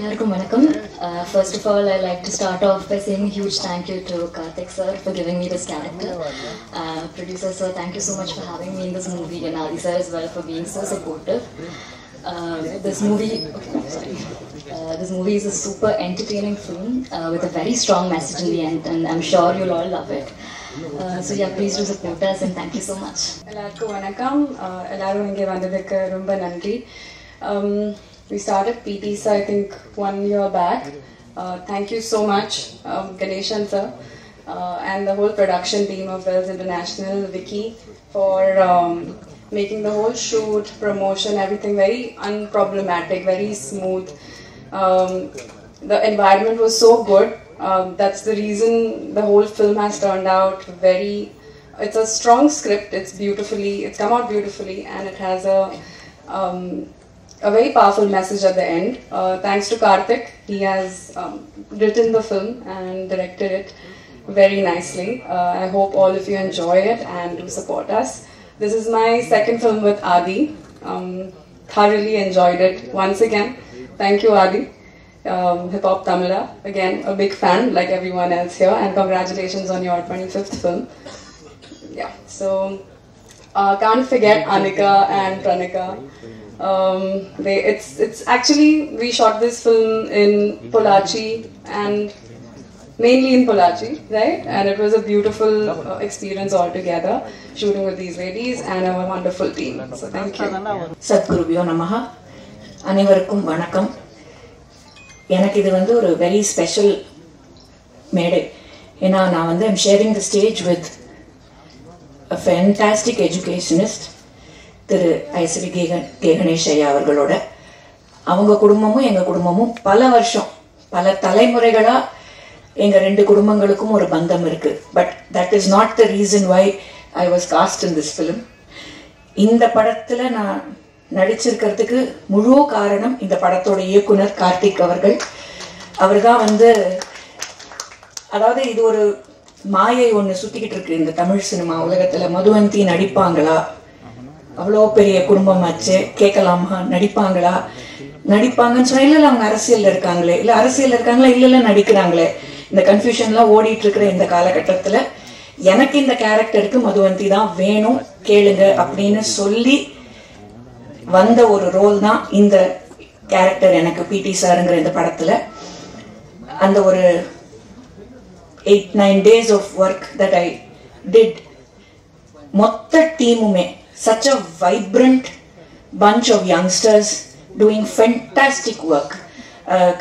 Ellarkum vanakkam. First of all, I'd like to start off by saying a huge thank you to Karthik sir for giving me this character. Producer sir, thank you so much for having me in this movie, and Adi sir as well for being so supportive. This movie is a super entertaining film with a very strong message in the end, and I'm sure you'll all love it. So yeah, please do support us, and thank you so much. Ellarkum vanakkam. Ellarum inge vandadukku romba nandri. We started PTSA I think 1 year back. Thank you so much, Ganeshan sir, and the whole production team of Wells International, Vicky, for making the whole shoot, promotion, everything very unproblematic, very smooth. The environment was so good. That's the reason the whole film has turned out very. It's a strong script. It's come out beautifully, and it has a very powerful message at the end. Thanks to Karthik, he has written the film and directed it very nicely. I hope all of you enjoy it and do support us. This is my second film with Adi. Thoroughly enjoyed it once again. Thank you, Adi. Hip Hop Tamila, again a big fan like everyone else here, and congratulations on your 25th film. Yeah, so can't forget Anika and Pranika. It's actually, we shot this film in Pollachi, and mainly in Pollachi, right? And it was a beautiful experience altogether, shooting with these ladies and a wonderful team. So thank you. Sadgurubhyo Namaha. அனைவருக்கும் வணக்கம். எனக்கு இது வந்து ஒரு very special மேடை. ஏன்னா நான் வந்து I'm sharing the stage with a fantastic educationist திரு ஐஸ்வரி கணேஷ் ஐயா அவர்களோட. அவங்க குடும்பமும் எங்கள் குடும்பமும் பல வருஷம், பல தலைமுறைகளாக எங்கள் ரெண்டு குடும்பங்களுக்கும் ஒரு பந்தம் இருக்குது. But that is not the reason why I was cast in this film. இந்த படத்தில் நான் நடிச்சிருக்கிறதுக்கு முழு காரணம் இந்த படத்தோட இயக்குனர் கார்த்திக் அவர்கள். அவர் தான் வந்து, அதாவது இது ஒரு மாயை ஒன்று சுற்றிக்கிட்டு இருக்கு இந்த தமிழ் சினிமா உலகத்தில். மதுவந்தி நடிப்பாங்களா, அவ்வளோ பெரிய குடும்பம் ஆச்சு, கேட்கலாமா, நடிப்பாங்கன்னு சொன்னா இல்லை அவங்க அரசியலில் இருக்காங்களே, இல்லை அரசியலில் இருக்காங்களா, இல்லை நடிக்கிறாங்களே, இந்த கன்ஃபியூஷன்லாம் ஓடிட்டு இருக்கிற இந்த காலகட்டத்தில் எனக்கு இந்த கேரக்டருக்கு மதுவந்தி தான் வேணும், கேளுங்க அப்படின்னு சொல்லி வந்த ஒரு ரோல் தான் இந்த கேரக்டர் எனக்கு. பிடி சாருங்கிற இந்த படத்தில் அந்த ஒரு 8-9 days of work that I did, மொத்த டீமுமே such a vibrant bunch of youngsters doing fantastic work.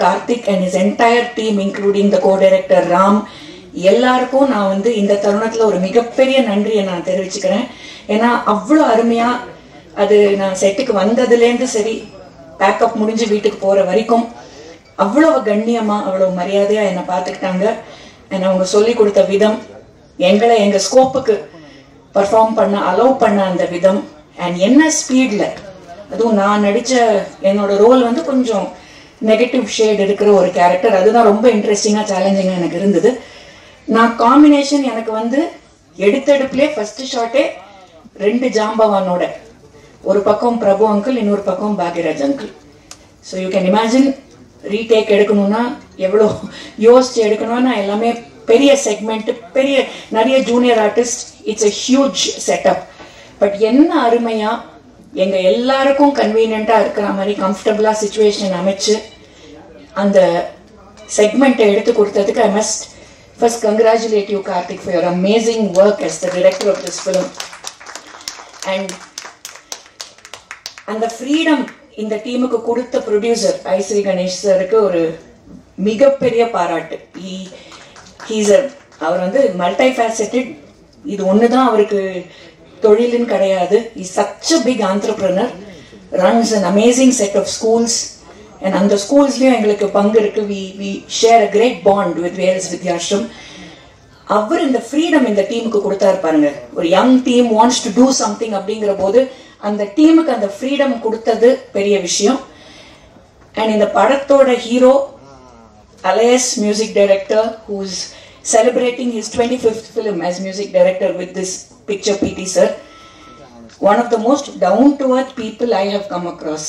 Karthik and his entire team, including the co-director Ram, எல்லாருக்கும் நான் வந்து இந்த தருணத்தில் ஒரு மிகப்பெரிய நன்றியை நான் தெரிவிச்சுக்கிறேன். ஏன்னா அவ்வளோ அருமையாக அது நான் செட்டுக்கு வந்ததுலேருந்து சரி, பேக்கப் முடிஞ்சு வீட்டுக்கு போகிற வரைக்கும் அவ்வளோ கண்ணியமாக, அவ்வளோ மரியாதையாக என்னை பார்த்துக்கிட்டாங்க. என்னை அவங்க சொல்லி கொடுத்த விதம், எங்களை எங்கள் ஸ்கோப்புக்கு பர்ஃபார்ம் பண்ண அலோவ் பண்ண அந்த விதம், அண்ட் என்ன ஸ்பீடில், அதுவும் நான் நடித்த என்னோட ரோல் வந்து கொஞ்சம் நெகட்டிவ் ஷேட் இருக்கிற ஒரு கேரக்டர். அதுதான் ரொம்ப இன்ட்ரெஸ்டிங்காக சேலஞ்சிங்காக எனக்கு இருந்தது. நான் காம்பினேஷன் எனக்கு வந்து எடுத்தெடுப்புலேயே ஃபர்ஸ்ட் ஷாட்டே 2 ஜாம்பவானோட, ஒரு பக்கம் பிரபு அங்கிள், இன்னொரு பக்கம் Bhagyaraj uncle. So you can imagine retake எடுக்கணும்னா எவ்வளோ யோசிச்சு எடுக்கணும்னா, எல்லாமே பெரிய செக்மெண்ட், நிறைய junior artist, it's a huge setup. But என்ன அருமையா எங்க எல்லாருக்கும் கன்வீனியண்டா இருக்கிற மாதிரி கம்ஃபர்டபுளா சிச்சுவேஷன் அமைச்சு அந்த செக்மெண்ட்டை எடுத்து கொடுத்ததுக்கு I must first congratulate you Karthik for your amazing work as the director of this film. And அந்த ஃப்ரீடம் இந்த டீமுக்கு கொடுத்த ப்ரொடியூசர் ஐஸ்வரி கணேஷ் சருக்கு ஒரு மிகப்பெரிய பாராட்டு. அவர் வந்து மல்டி ஃபேசட்டட். இது ஒன்று தான் அவருக்கு தொழிலுன்னு கிடையாது. Is such a big entrepreneur, runs an amazing set of schools, and அந்த ஸ்கூல்ஸ்லேயும் எங்களுக்கு பங்கு இருக்கு. We share a great bond with Vels Vidyashram. அவர் இந்த ஃப்ரீடம் இந்த டீமுக்கு கொடுத்தாரு பாருங்க. ஒரு young team wants to do something அப்படிங்கிற போது அந்த டீமுக்கு அந்த ஃப்ரீடம் கொடுத்தது பெரிய விஷயம். அண்ட் இந்த படத்தோட hero Alias music director, who's celebrating his 25th film as music director with this picture, PT sir. One of the most down-to-earth people I have come across.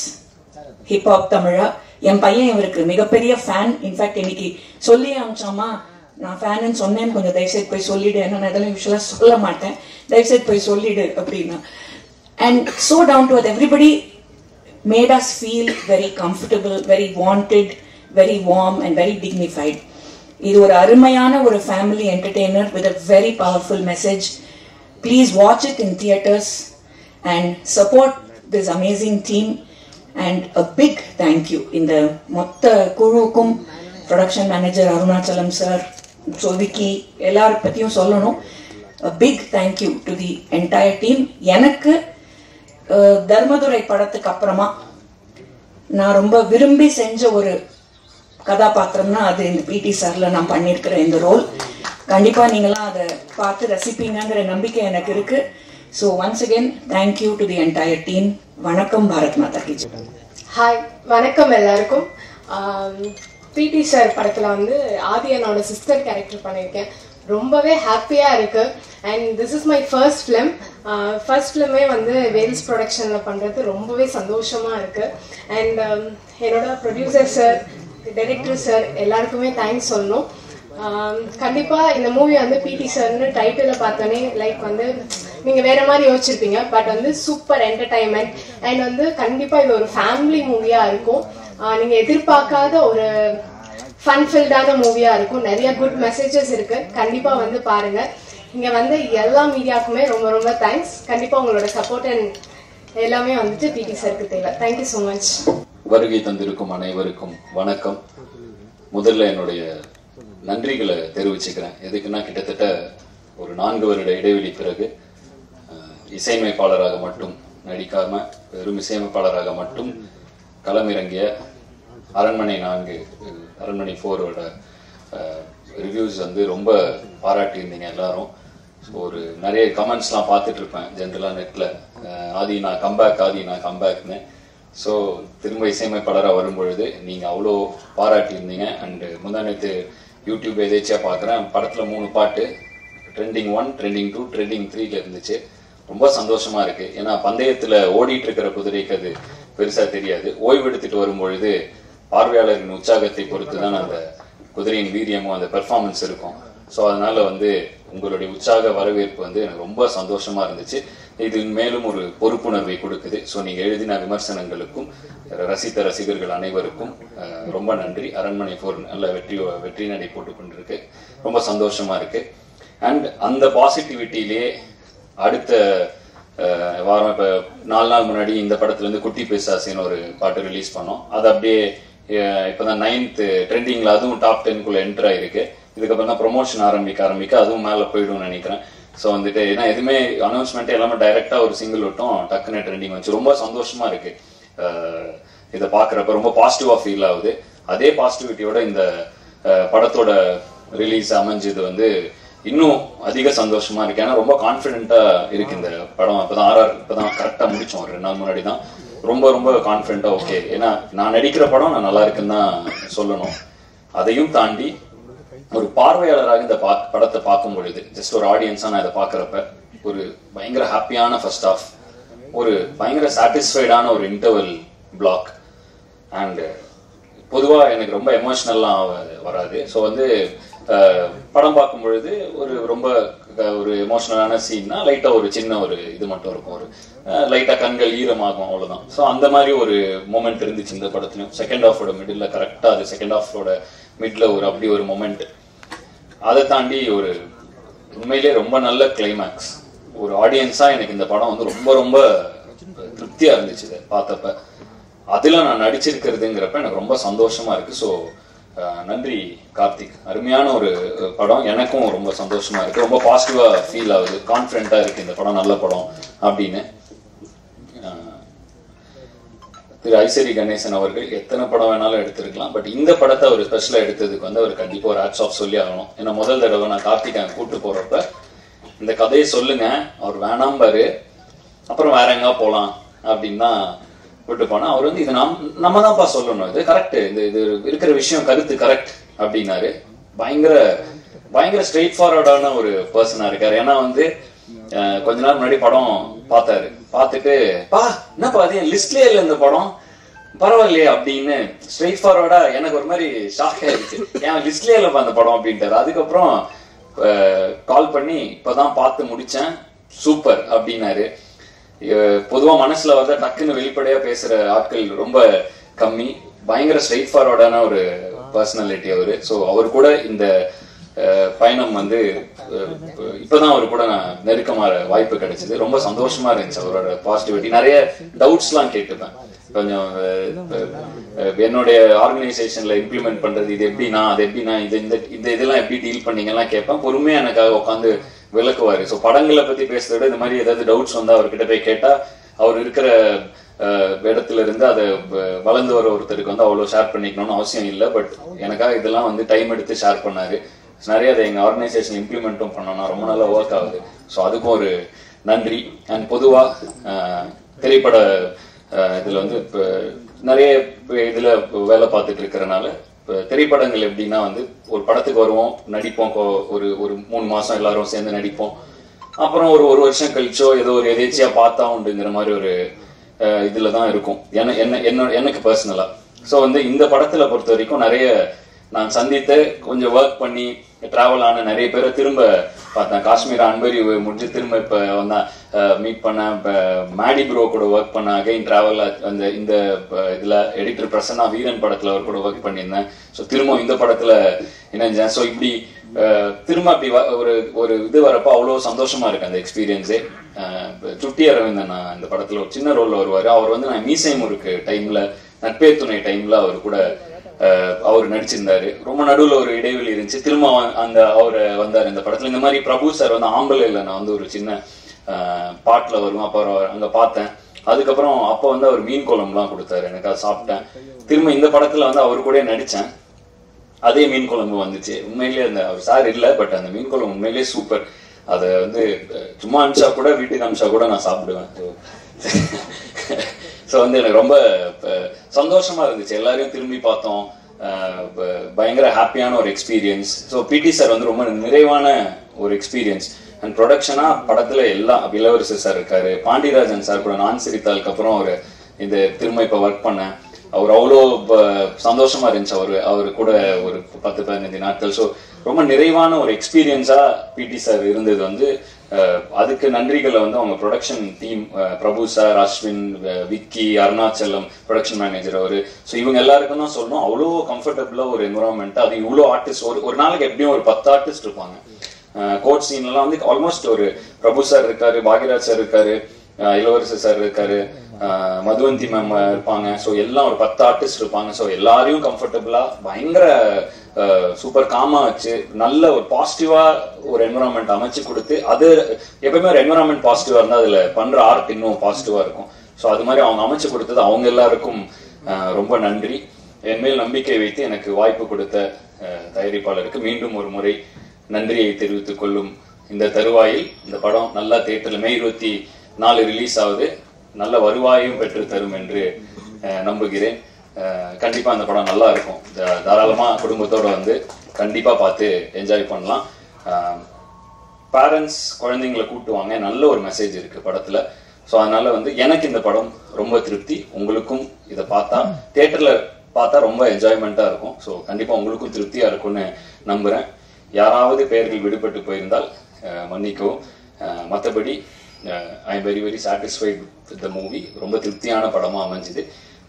Hip Hop Tamila, என் பையன் இவருக்கு மிகப்பெரிய fan. In fact இன்னைக்கு சொல்லி அமிச்சாமா, நான் ஃபேனுன்னு சொன்னேன்னு கொஞ்சம் தயவுசெய்து போய் சொல்லிடு, ஏன்னா நான் இதெல்லாம் யூஸ்வலாக சொல்ல மாட்டேன், தயவுசெய்து போய் சொல்லிடு அப்படின்னா. And so down to everybody made us feel very comfortable, very wanted, very warm and very dignified. இது ஒரு அருமையான ஒரு family entertainer with a very powerful message. Please watch it in theaters and support this amazing team. And a big thank you இந்த மொத்த குழுவுக்கும், production manager Arunachalam sir, சோவிக்கி, எல்லார பத்தியும் சொல்லணும். A big thank you to the entire team. எனக்கு தர்மதுரை படத்துக்கு அப்புறமா நான் ரொம்ப விரும்பி செஞ்ச ஒரு கதாபாத்திரம்னா அது இந்த பிடி சார்ல நான் பண்ணியிருக்கிற இந்த ரோல். கண்டிப்பா நீங்களாம் அதை பார்த்து ரசிப்பீங்கிற நம்பிக்கை எனக்கு இருக்கு. So once again thank you to the entire team. வணக்கம். பாரத் மாதா கி ஜெய். ஹாய், வணக்கம் எல்லாருக்கும். பிடி சார் படத்துல ஆதி என்னோட சிஸ்டர் கேரக்டர் பண்ணியிருக்கேன். ரொம்பவே ஹாப்பியா இருக்கு. And this is my first film. First ஃபிலிமே வேல்ஸ் ப்ரொடக்ஷன்ல பண்றது ரொம்பவே சந்தோஷமா இருக்கு. அண்ட் என்னோட ப்ரொடியூசர் சார், டைரக்டர் சார் எல்லாருக்குமே தேங்க்ஸ் சொல்லணும். கண்டிப்பா இந்த மூவி பிடி சார்னு டைட்டில பார்த்தோன்னே லைக் நீங்க வேற மாதிரி யோசிச்சிருப்பீங்க. பட் சூப்பர் என்டர்டைன்மெண்ட் அண்ட் கண்டிப்பா இது ஒரு ஃபேமிலி மூவியா இருக்கும். நீங்க எதிர்பார்க்காத ஒரு ஃபன் ஃபில்டான மூவியா இருக்கும். நிறைய குட் மெசேஜஸ் இருக்கு. கண்டிப்பா பாருங்க. இங்க எல்லா மீடியாக்குமே ரொம்ப ரொம்ப தேங்க்ஸ். கண்டிப்பா உங்களோட சப்போர்ட் அண்ட் எல்லாமே பிடி சாருக்கு தேவை. Thank you so much. வருகை தந்திருக்கும் அனைவருக்கும் வணக்கம். முதல்ல என்னுடைய நன்றிகளை தெரிவிச்சுக்கிறேன். எதுக்குன்னா கிட்டத்தட்ட ஒரு 4 வருட இடைவெளி பிறகு இசையமைப்பாளராக மட்டும் நடிக்காம வெறும் இசையமைப்பாளராக மட்டும் களமிறங்கிய அரண்மனை 4, அரண்மனை 4ஓட ரிவ்யூஸ் ரொம்ப பாராட்டியிருந்தீங்க எல்லாரும். ஸோ ஒரு நிறைய கமெண்ட்ஸ்லாம் பார்த்துட்டு இருப்பேன் ஜென்ரலாக நெட்டில், ஆதி நான் கம்பேக்னு. ஸோ திரும்ப இசையமைப்பாளராக வரும்பொழுது நீங்கள் அவ்வளோ பாராட்டியிருந்தீங்க. அண்டு முந்தானத்து யூடியூப் எதேச்சியாக பார்க்குறேன், படத்தில் 3 பாட்டு ட்ரெண்டிங் 1, ட்ரெண்டிங் 2, ட்ரெண்டிங் 3ல இருந்துச்சு. ரொம்ப சந்தோஷமா இருக்கு. ஏன்னா பந்தயத்தில் ஓடிட்டு இருக்கிற குதிரைக்கு அது பெருசாக தெரியாது. ஓய்வு எடுத்துட்டு வரும்பொழுது பார்வையாளரின் உற்சாகத்தை பொறுத்து தான் அந்த குதிரையின் வீரியமும் அந்த பெர்ஃபார்மன்ஸ் இருக்கும். ஸோ அதனால உங்களுடைய உற்சாக வரவேற்பு எனக்கு ரொம்ப சந்தோஷமா இருந்துச்சு. இது மேலும் ஒரு பொறுப்புணர்வை கொடுக்குது. ஸோ நீங்க எழுதின விமர்சனங்களுக்கும் ரசித்த ரசிகர்கள் அனைவருக்கும் ரொம்ப நன்றி. அரண்மனை 4 நல்ல வெற்றி நடை போட்டு கொண்டிருக்கு. ரொம்ப சந்தோஷமா இருக்கு. அண்ட் அந்த பாசிட்டிவிட்டியிலேயே அடுத்த வாரம் இப்போ 4 நாள் முன்னாடி இந்த படத்துல குட்டி பேசாசின்னு ஒரு பாட்டு ரிலீஸ் பண்ணோம். அது அப்படியே இப்போதான் 9th ட்ரெண்டிங்ல அதுவும் டாப் 10க்குள்ள என்டர் ஆயிருக்கு. இதுக்கப்புறம் தான் ப்ரொமோஷன் ஆரம்பிக்க அதுவும் மேலே போயிடும்னு நினைக்கிறேன். ஸோ ஏன்னா எதுவுமே அனௌன்ஸ்மெண்ட் எல்லாமே டைரக்டா ஒரு சிங்கிள் விட்டும் டக்குன்னு ட்ரெண்டிங் வந்துச்சு. ரொம்ப சந்தோஷமா இருக்கு. இதை பாக்குறப்ப ரொம்ப பாசிட்டிவா ஃபீல் ஆகுது. அதே பாசிட்டிவிட்டியோட இந்த படத்தோட ரிலீஸ் அமைஞ்சது இன்னும் அதிக சந்தோஷமா இருக்கு. ஏன்னா ரொம்ப கான்பிடென்ட்டா இருக்கு இந்த படம். இப்பதான் கரெக்டா முடிச்சோம், ஒரு 2 நாள் முன்னாடி தான். ரொம்ப ரொம்ப கான்பிடென்ட்டா ஓகே. ஏன்னா நான் நடிக்கிற படம் நான் நல்லா இருக்குன்னு தான் சொல்லணும். அதையும் தாண்டி ஒரு பார்வையாளராக இந்த படத்தை பார்க்கும் பொழுது, ஜஸ்ட் ஒரு ஆடியன்ஸா நான் இதை பாக்குறப்ப ஒரு பயங்கர ஹாப்பியான ஃபர்ஸ்ட் ஹாஃப், ஒரு பயங்கர சாட்டிஸ்ஃபைடான ஒரு இன்டர்வல் பிளாக். அண்ட் பொதுவா எனக்கு ரொம்ப எமோஷனல்லாம் வராது. ஸோ படம் பார்க்கும் பொழுது ரொம்ப ஒரு எமோஷனலான சீன்னா லைட்டா ஒரு சின்ன ஒரு இது மட்டும் இருக்கும், ஒரு லைட்டா கண்கள் ஈரமாகும், அவ்வளவுதான். ஸோ அந்த மாதிரி ஒரு மொமெண்ட் இருந்துச்சு இந்த படத்துலயும். செகண்ட் ஹாஃபோட மிடில் கரெக்டா அது செகண்ட் ஹாஃபோட மிட்ல அப்படி ஒரு மொமெண்ட். அதை தாண்டி ஒரு உண்மையிலே ரொம்ப நல்ல கிளைமேக்ஸ். ஒரு ஆடியன்ஸா எனக்கு இந்த படம் ரொம்ப ரொம்ப திருப்தியா இருந்துச்சு இதை பார்த்தப்ப. அதுல நான் நடிச்சிருக்கிறதுங்கிறப்ப எனக்கு ரொம்ப சந்தோஷமா இருக்கு. ஸோ நன்றி கார்த்திக். அருமையான ஒரு படம். எனக்கும் ரொம்ப சந்தோஷமா இருக்கு. ரொம்ப பாசிட்டிவா ஃபீல் ஆகுது. கான்ஃபிடென்ட்டா இருக்கு இந்த படம் நல்ல படம் அப்படின்னு. திரு ஐசரி கணேசன் அவர்கள் எத்தனை படம் வேணாலும் எடுத்திருக்கலாம். பட் இந்த படத்தை அவர் ஸ்பெஷலா எடுத்ததுக்கு அவர் கண்டிப்பா ஒரு ஹேட்ஸ் ஆஃப் சொல்லி ஆகணும். ஏன்னா முதல் தடவை நான் கார்த்திகை கூட்டு போறப்ப இந்த கதையை சொல்லுங்க, அவர் வேணாம் பாரு, அப்புறம் வேற எங்க போலாம் அப்படின்னு தான் கூட்டு போனா. அவர் இது நம்ம தான்ப்பா சொல்லணும், இது கரெக்ட், இது இருக்கிற விஷயம் கருத்து கரெக்ட் அப்படின்னாரு. பயங்கர பயங்கர ஸ்ட்ரெயிட் ஃபார்வர்டான ஒரு பர்சனா இருக்காரு. ஏன்னா கொஞ்ச நாள் முன்னாடி படம் பார்த்தாரு. பார்த்துட்டு என்னப்பா அது என் லிஸ்ட்லயே இல்லை இந்த படம், பரவாயில்லையே அப்படின்னு ஸ்ட்ரெயிட் ஃபார்வர்டா எனக்கு ஒரு மாதிரி ஷாக் ஆயிடுச்சு. என் லிஸ்ட்லயே இல்லப்பா அந்த படம் அப்படின்ட்டாரு. அதுக்கப்புறம் கால் பண்ணி இப்பதான் பார்த்து முடிச்சேன், சூப்பர் அப்படின்னாரு. பொதுவா மனசுல வந்து டக்குன்னு வெளிப்படையா பேசுற ஆட்கள் ரொம்ப கம்மி. பயங்கர ஸ்ட்ரெயிட் ஃபார்வர்டான ஒரு பர்சனாலிட்டி அவரு. ஸோ அவர் கூட இந்த பயணம் வந்து இப்பதான் அவரு கூட நான் நெருக்கமா வாய்ப்பு கிடைச்சது. ரொம்ப சந்தோஷமா இருந்துச்சு அவரோட பாசிட்டிவிட்டி. நிறைய டவுட்ஸ் எல்லாம் கேட்டுப்பேன். கொஞ்சம் என்னுடைய ஆர்கனைசேஷன்ல இம்ப்ளிமெண்ட் பண்றது இது எப்படின்னா அது எப்படின்னா இந்த இதெல்லாம் எப்படி டீல் பண்ணீங்கலாம் கேட்பேன். பொறுமையா எனக்காக உட்காந்து விளக்குவாரு. ஸோ படங்களை பத்தி பேசுறத விட இந்த மாதிரி ஏதாவது டவுட்ஸ் வந்தா அவர்கிட்ட போய் கேட்டா அவர் இருக்கிற இடத்துல இருந்து அதை வளர்ந்து வர ஒருத்தருக்கு வந்து அவ்வளவு ஷேர் பண்ணிக்கணும்னு அவசியம் இல்லை. பட் எனக்காக இதெல்லாம் வந்து டைம் எடுத்து ஷேர் பண்ணாரு. நிறைய அதை எங்க ஆர்கனைசேஷன் இம்ப்ளிமெண்ட்டும் பண்ணோம்னா ரொம்ப நல்லா ஒர்க் ஆகுது. ஸோ அதுக்கும் ஒரு நன்றி. அண்ட் பொதுவா திரைப்பட இதுல வந்து இப்ப நிறைய இதுல வேலை பார்த்துட்டு இருக்கிறனால திரைப்படங்கள் எப்படின்னா வந்து ஒரு படத்துக்கு வருவோம், நடிப்போம், ஒரு 3 மாசம் எல்லாரும் சேர்ந்து நடிப்போம். அப்புறம் ஒரு வருஷம் கழிச்சோ ஏதோ ஒரு எதேச்சியா பார்த்தா உண்டுங்கிற மாதிரி ஒரு இதுலதான் இருக்கும் எனக்கு பர்சனலா. ஸோ வந்து இந்த படத்துல பொறுத்த வரைக்கும் நிறைய நான் சந்தித்த கொஞ்சம் ஒர்க் பண்ணி டிராவல் ஆன நிறைய பேரை திரும்ப பார்த்தேன். காஷ்மீர் அன்பரி முடிஞ்சு திரும்ப இப்ப வந்தா மீட் பண்ண, மேடி ப்ரோ கூட ஒர்க் பண்ண, அகைன் டிராவல் அந்த இந்த இதுல எடிட்டர் பிரசன்னா வீரன் படத்துல அவர் கூட ஒர்க் பண்ணியிருந்தேன். ஸோ திரும்ப இந்த படத்துல இணைஞ்சேன். ஸோ இப்படி திரும்ப அப்படி ஒரு இது வரப்போ அவ்வளோ சந்தோஷமா இருக்கு அந்த எக்ஸ்பீரியன்ஸே. சுட்டி அரவிந்தன் இந்த படத்துல ஒரு சின்ன ரோல்ல வருவாரு. அவர் வந்து நான் மீசை முறுக்கு டைம்ல, நட்பே துணை டைம்ல அவர் கூட அவர் நடிச்சிருந்தாரு. ரொம்ப நடுவுல ஒரு இடைவெளி இருந்துச்சு. திரும்ப அவரு வந்தாரு இந்த படத்துல. இந்த மாதிரி பிரபு சார் வந்து ஆம்பளைல நான் வந்து ஒரு சின்ன பாட்டுல வருவேன். அப்ப அங்க பார்த்தேன். அதுக்கப்புறம் அப்ப வந்து அவர் மீன் குழம்புலாம் கொடுத்தாரு, எனக்கு அதை சாப்பிட்டேன். திரும்ப இந்த படத்துல வந்து அவர் கூட நடிச்சேன். அதே மீன் குழம்பு வந்துச்சு. உண்மையிலேயே அந்த அவர் சார் இல்லை, பட் அந்த மீன் குழம்பு உண்மையிலேயே சூப்பர். அதை வந்து சும்மா அனுப்பிச்சா கூட, வீட்டுக்கு அனுப்பிச்சா கூட நான் சாப்பிடுவேன். ஸோ வந்து எனக்கு ரொம்ப சந்தோஷமா இருந்துச்சு. எல்லாரையும் திரும்பி பார்த்தோம். பயங்கர ஹாப்பியான ஒரு எக்ஸ்பீரியன்ஸ். ஸோ பிடி சார் வந்து ரொம்ப நிறைவான ஒரு எக்ஸ்பீரியன்ஸ். அண்ட் ப்ரொடக்ஷனா படத்துல எல்லாம் இளவரசு சார் இருக்காரு, பாண்டியராஜன் சார் கூட நான் சிரித்தாளுக்கு அப்புறம் அவர் இந்த திரும்ப இப்ப ஒர்க் பண்ணேன். அவர் அவ்வளோ சந்தோஷமா இருந்துச்சு அவரு கூட ஒரு 10-15 நாட்கள். ஸோ ரொம்ப நிறைவான ஒரு எக்ஸ்பீரியன்ஸா பிடி சார் இருந்தது. வந்து அதுக்கு நன்றிகளை வந்து அவங்க production team, Prabhu sir, Ashwin, Vicky, Arunachalam, production manager அவரு. ஸோ இவங்க எல்லாருக்கும் தான் சொல்லணும், அவ்வளோ கம்ஃபர்டபுளா ஒரு என்வரான்மெண்ட். அது இவ்வளோ ஆர்டிஸ்ட், ஒரு நாளைக்கு எப்படியும் ஒரு 10 ஆர்டிஸ்ட் இருப்பாங்க. கோட் சீன் எல்லாம் வந்து ஆல்மோஸ்ட் ஒரு பிரபு சார் இருக்காரு, பாக்யராஜ் சார் இருக்காரு, இளவரசு சார் இருக்காரு, மதுவந்தி மேம் இருப்பாங்க. ஸோ எல்லாம் ஒரு 10 ஆர்டிஸ்ட் இருப்பாங்க. ஸோ எல்லாரையும் கம்ஃபர்டபுளா பயங்கர சூப்பர் காமா வச்சு நல்ல ஒரு பாசிட்டிவா ஒரு என்வரான்மெண்ட் அமைச்சு கொடுத்து, அது எப்பவுமே ஒரு என்வரான்மெண்ட் பாசிட்டிவா இருந்தா அதுல பண்ற ஆர்ட் இன்னும் பாசிட்டிவா இருக்கும். ஸோ அது மாதிரி அவங்க அமைச்சு கொடுத்தது அவங்க எல்லாருக்கும் ரொம்ப நன்றி. என் மேல் நம்பிக்கை வைத்து எனக்கு வாய்ப்பு கொடுத்த தயாரிப்பாளருக்கு மீண்டும் ஒரு முறை நன்றியை தெரிவித்துக் கொள்ளும் இந்த தருவாயில் இந்த படம் நல்லா தியேட்டர்ல மே 24 ரிலீஸ் ஆகுது. நல்ல வருவாயும் பெற்று தரும் என்று நம்புகிறேன். கண்டிப்பா அந்த படம் நல்லா இருக்கும். தாராளமா குடும்பத்தோட வந்து கண்டிப்பா பார்த்து என்ஜாய் பண்ணலாம். பேரண்ட்ஸ் குழந்தைங்களை கூட்டுவாங்க. நல்ல ஒரு மெசேஜ் இருக்கு படத்துல. ஸோ அதனால வந்து எனக்கு இந்த படம் ரொம்ப திருப்தி. உங்களுக்கும் இதை பார்த்தா தியேட்டர்ல பார்த்தா ரொம்ப என்ஜாய்மெண்டா இருக்கும். ஸோ கண்டிப்பா உங்களுக்கும் திருப்தியா இருக்கும்னு நம்புறேன். யாராவது பெயர்கள் விடுபட்டு போயிருந்தால் மன்னிக்கவும். மற்றபடி I am very very satisfied with the movie. ரொம்ப திருப்தியான படமா அமைஞ்சுது.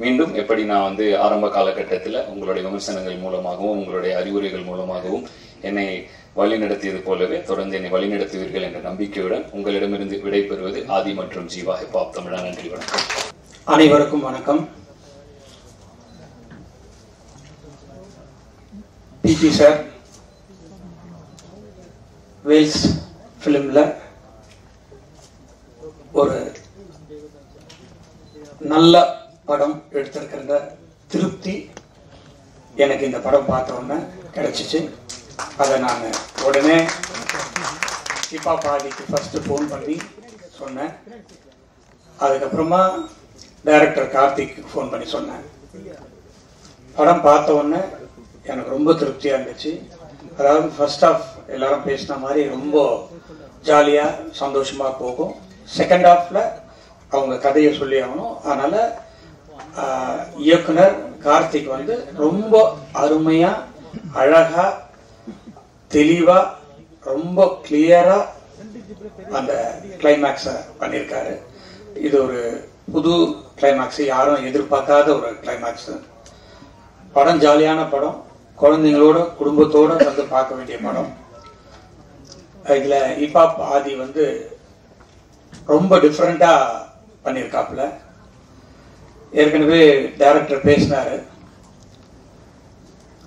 மீண்டும் எப்படி நான் வந்து ஆரம்ப காலகட்டத்தில் உங்களுடைய விமர்சனங்கள் மூலமாகவும் உங்களுடைய அறிவுரைகள் மூலமாகவும் என்னை வழிநடத்தியது போலவே தொடர்ந்து என்னை வழிநடத்துவீர்கள் என்ற நம்பிக்கையுடன் உங்களிடமிருந்து விடைபெறுவது ஆதி மற்றும் ஜீவா ஹிப்ஹாப் தமிழா. நன்றி, வணக்கம். அனைவருக்கும் வணக்கம். பிடி சார் வேல்ஸ் ஃபிலிம்ல ஒரு நல்ல படம் எடுத்திருக்கிற திருப்தி எனக்கு இந்த படம் பார்த்த உடனே கிடைச்சிச்சு. அதை நான் உடனே சிப்பா பாதிக்கு ஃபர்ஸ்ட் ஃபோன் பண்ணி சொன்னேன். அதுக்கப்புறமா டைரக்டர் கார்த்திக் ஃபோன் பண்ணி சொன்னேன். படம் பார்த்த உடனே எனக்கு ரொம்ப திருப்தியாக இருந்துச்சு. அதாவது ஃபர்ஸ்ட் ஹாஃப் எல்லாரும் பேசின மாதிரி ரொம்ப ஜாலியாக சந்தோஷமாக போகும். செகண்ட் ஹாஃப்ல அவங்க கதையை சொல்லி ஆகணும். அதனால இயக்குனர் கார்த்திக் வந்து ரொம்ப அருமையா அழகா தெளிவா ரொம்ப கிளியரா அந்த கிளைமேக்ஸை பண்ணியிருக்காரு. இது ஒரு புது கிளைமேக்ஸ், யாரும் எதிர்பார்க்காத ஒரு கிளைமேக்ஸ். படம் ஜாலியான படம், குழந்தைங்களோட குடும்பத்தோட வந்து பார்க்க வேண்டிய படம். இதுல ஹிப்ஹாப் ஆதி வந்து ரொம்ப டிஃப்ரெண்டா பண்ணியிருக்காப்புல. ஏற்கனவே டைரக்டர் பேசினாரு,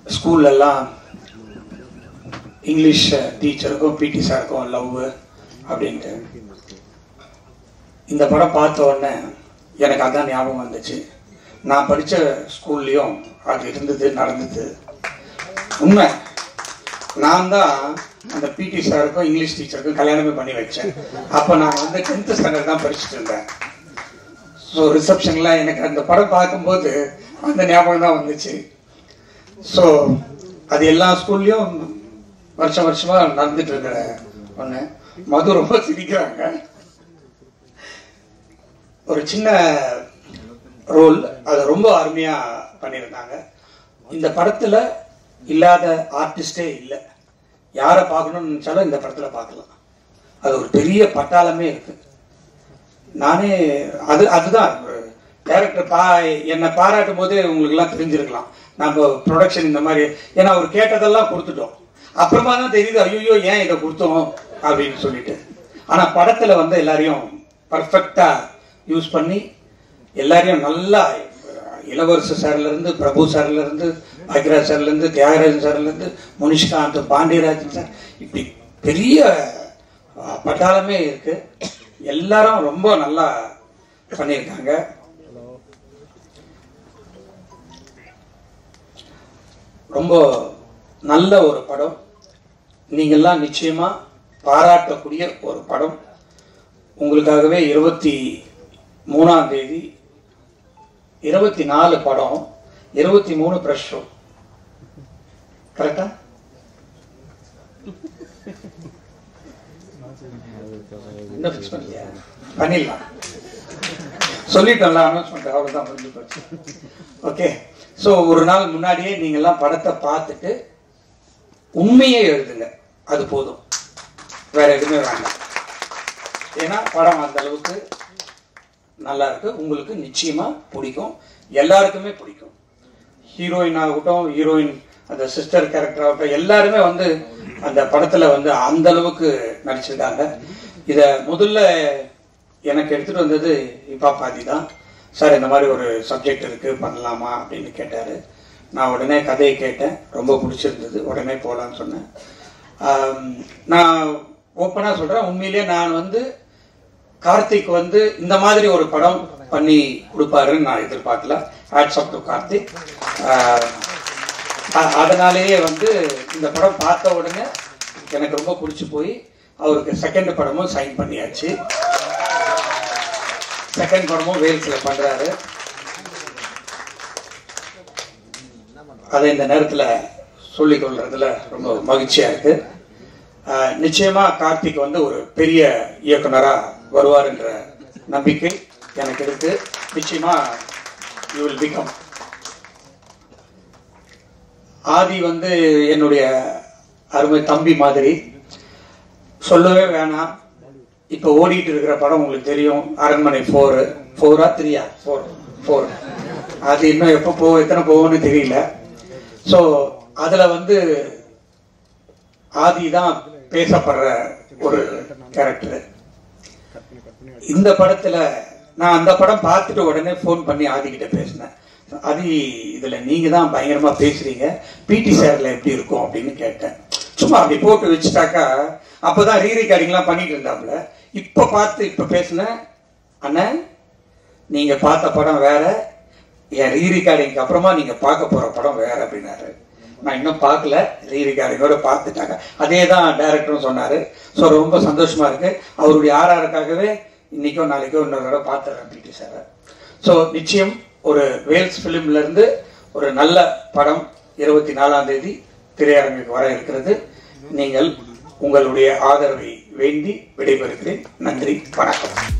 ஸ்கூல்ல எல்லாம் இங்கிலீஷ் டீச்சருக்கும் பிடி சாருக்கும் லவ் அப்படின்ட்டு. இந்த படம் பார்த்த உடனே எனக்கு அதான் ஞாபகம் வந்துச்சு. நான் படித்த ஸ்கூல்லையும் அது இருந்தது, நடந்தது. உண்மை, நான் தான் அந்த பிடி சாருக்கும் இங்கிலீஷ் டீச்சருக்கும் கல்யாணமே பண்ணி வச்சேன். அப்போ நான் வந்து 10th ஸ்டாண்டர்ட் தான் படிச்சுட்டு இருந்தேன். ஸோ ரிசப்ஷனில் எனக்கு அந்த படம் பார்க்கும்போது அந்த ஞாபகம் தான் வந்துச்சு. ஸோ அது எல்லா ஸ்கூல்லையும் வருஷமா நடந்துட்டு இருக்கிற ஒன்று. மது ரொம்ப சிரிக்கிறாங்க. ஒரு சின்ன ரோல், அது ரொம்ப அருமையா பண்ணியிருந்தாங்க. இந்த படத்துல இல்லாத ஆர்டிஸ்டே இல்லை. யாரை பார்க்கணும்னு நினைச்சாலும் இந்த படத்துல பார்க்கலாம். அது ஒரு பெரிய பட்டாளமே இருக்கு. நானே அதுதான் டைரக்டர் என்னை பாராட்டும் போதே உங்களுக்கு எல்லாம் தெரிஞ்சிருக்கலாம். நம்ம ப்ரொடக்ஷன் இந்த மாதிரி, ஏன்னா அவர் கேட்டதெல்லாம் கொடுத்துட்டோம். அப்புறமா தான் தெரியுது, ஐயோ ஏன் இதை கொடுத்தோம் அப்படின்னு சொல்லிட்டு. ஆனா படத்துல வந்து எல்லாரையும் பர்ஃபெக்டா யூஸ் பண்ணி எல்லாரையும் நல்லா, இளவரசு சார்ல இருந்து, பிரபு சார்ல இருந்து, பாக்யராஜ் சார்ல இருந்து, தியாகராஜன் சார்ல இருந்து, முனிஷ்காந்த், பாண்டியராஜன் சார், இப்படி பெரிய பட்டாளமே இருக்கு. எல்லாரும் ரொம்ப நல்லா பண்ணியிருக்காங்க. ரொம்ப நல்ல ஒரு படம். நீங்கள்லாம் நிச்சயமா பாராட்டக்கூடிய ஒரு படம். உங்களுக்காகவே 23ஆம் தேதி 24 படம், 23 பிரஷ் ஷோ. கரெக்டா? என்ன ஃபிக்ஸ் பண்ணலையா? பண்ணிடலாம், சொல்லிட்டோம்ல, அனௌன்ஸ்மெண்ட் அவ்வளோதான், முடிஞ்சு போச்சு. ஓகே. ஸோ ஒரு நாள் முன்னாடியே நீங்கள்லாம் படத்தை பார்த்துட்டு உண்மையே எழுதுங்க, அது போதும், வேற எதுவுமே வேண்டாம். ஏன்னா படம் அந்த அளவுக்கு நல்லா இருக்கு. உங்களுக்கு நிச்சயமா பிடிக்கும், எல்லாருக்குமே பிடிக்கும். ஹீரோயின் ஆகட்டும், ஹீரோயின் அந்த சிஸ்டர் கேரக்டர் ஆகட்டும், எல்லாருமே வந்து அந்த படத்துல வந்து அந்த அளவுக்கு நடிச்சிருக்காங்க. இத முதல்ல எனக்கு எடுத்துட்டு வந்தது ஹிப்ஹாப் ஆதி தான். சார் இந்த மாதிரி ஒரு சப்ஜெக்ட் இருக்கு, பண்ணலாமா அப்படின்னு கேட்டாரு. நான் உடனே கதையை கேட்டேன், ரொம்ப பிடிச்சிருந்தது, உடனே போகலான்னு சொன்னேன். நான் ஓப்பனா சொல்றேன், உண்மையிலேயே நான் வந்து கார்த்திக் வந்து இந்த மாதிரி ஒரு படம் பண்ணி கொடுப்பாருன்னு நான் எதிர்பார்க்கல. Hats off to Karthik. அதனாலேயே வந்து இந்த படம் பார்த்த உடனே எனக்கு ரொம்ப பிடிச்சி போய் அவருக்கு செகண்ட் படமும் சைன் பண்ணியாச்சு. செகண்ட் படமும் வேல்ஸ்ல பண்றாரு. அதை இந்த நேரத்தில் சொல்லிக் கொள்றதுல ரொம்ப மகிழ்ச்சியா இருக்கு. நிச்சயமா கார்த்திக் வந்து ஒரு பெரிய இயக்குனரா வருவார் என்ற நம்பிக்கை எனக்கு இருக்கு. நிச்சயமா யூ வில் பிகம். ஆதி வந்து என்னுடைய அருமை தம்பி மாதிரி, சொல்லவே வேணாம். இப்ப ஓடிட்டு இருக்கிற படம் உங்களுக்கு தெரியும், அரண்மனை 4 அது இன்னும் எப்போ எத்தனை போகும்னு தெரியல. ஸோ அதுல வந்து ஆதி தான் பேசப்படுற ஒரு கேரக்டர். இந்த படத்துல நான் அந்த படம் பார்த்துட்டு உடனே போன் பண்ணி ஆதி கிட்ட பேசினேன். ஆதி, இதுல நீங்க தான் பயங்கரமா பேசுறீங்க, பிடி சார்ல எப்படி இருக்கும் அப்படின்னு கேட்டேன். சும்மா அப்படி போட்டு வச்சுட்டாக்கா, அப்பதான் ரீரெக்கார்டிங்லாம் பண்ணிட்டு இருந்தாப்புல. இப்ப பேசினேன், அண்ணன் நீங்க பார்த்த படம் வேற, என் ரீரெக்கார்டிங்க்கு அப்புறமா நீங்க பார்க்க போற படம் வேற அப்படின்னாரு. நான் இன்னும் பார்க்கல, ரீரெக்கார்டிங்கோட பார்த்துட்டாங்க. அதே தான் டைரக்டரும் சொன்னாரு. ஸோ ரொம்ப சந்தோஷமா இருக்கு. அவருடைய ஆர்ஆருக்காகவே இன்னைக்கோ நாளைக்கோ இன்னொரு தடவை பார்த்துறேன் பிடி சார். ஸோ நிச்சயம் ஒரு வேல்ஸ் பிலிம்ல இருந்து ஒரு நல்ல படம் 24ஆம் தேதி திரையரங்குக்கு வர இருக்கிறது. நீங்கள் உங்களுடைய ஆதரவை வேண்டி விடைபெறுகிறேன். நன்றி, வணக்கம்.